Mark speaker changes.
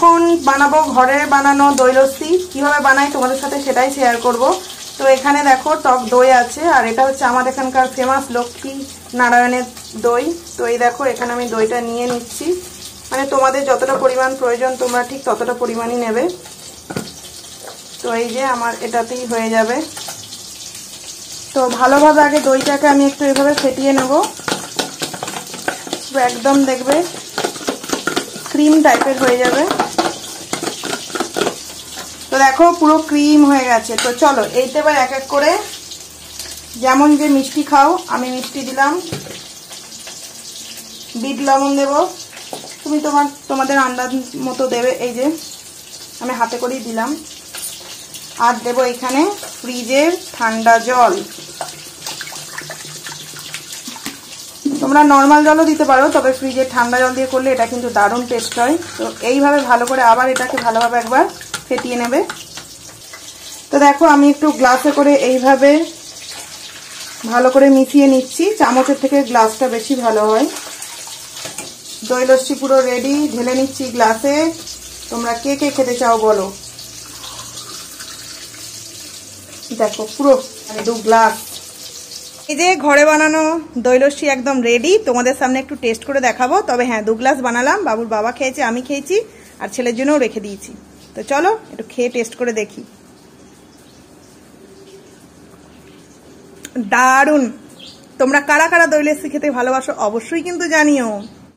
Speaker 1: এখন বানাবো ঘরে বানানো দই লস্যি। কিভাবে বানাই তোমাদের সাথে সেটাই শেয়ার করব। তো এখানে দেখো টক দই আছে, আর এটা হচ্ছে আমার এখানকার ফেমাস লক্ষ্মী নারায়ণের দই। তো এই দেখো এখানে আমি দইটা নিয়ে নিচ্ছি, মানে তোমাদের যতটা পরিমাণ প্রয়োজন তোমরা ঠিক ততটা পরিমাণই নেবে। তো এই যে আমার এটাতেই হয়ে যাবে। তো ভালোভাবে আগে দইটাকে আমি একটু এভাবে ফেটিয়ে নেব, একদম দেখবে ক্রিম টাইপের হয়ে যাবে। তো দেখো পুরো ক্রিম হয়ে গেছে। তো চলো এইটা এবার এক এক করে, যেমন যে মিষ্টি খাও, আমি মিষ্টি দিলাম, বিট লবণ দেব, তুমি তোমাদের আন্দাজ মতো দেবে। এই যে আমি হাতে করেই দিলাম। আর দেব এখানে ফ্রিজের ঠান্ডা জল, তোমরা নর্মাল জলও দিতে পারো, তবে ফ্রিজের ঠান্ডা জল দিয়ে করলে এটা কিন্তু দারুণ টেস্ট হয়। তো এইভাবে ভালো করে আবার এটাকে ভালোভাবে একবার ফেটিয়ে নেবে। তো দেখো আমি একটু গ্লাসে করে এইভাবে ভালো করে মিশিয়ে নিচ্ছি, চামচের থেকে গ্লাসটা বেশি ভালো হয়। দই লস্যি পুরো রেডি, ঢেলে নিচ্ছি গ্লাসে। তোমরা কে কে খেতে চাও বলো। দেখো পুরো 2 গ্লাস। এই যে ঘরে বানানো দই লস্যি একদম রেডি, তোমাদের সামনে একটু টেস্ট করে দেখাবো। তবে হ্যাঁ 2 গ্লাস বানালাম, বাবুর বাবা খেয়েছে, আমি খেয়েছি, আর ছেলের জন্যও রেখে দিয়েছি। তো চলো একটু খেয়ে টেস্ট করে দেখি। দারুণ। তোমরা কারা কারা দই লস্যি খেতে ভালোবাসো অবশ্যই কিন্তু জানিও।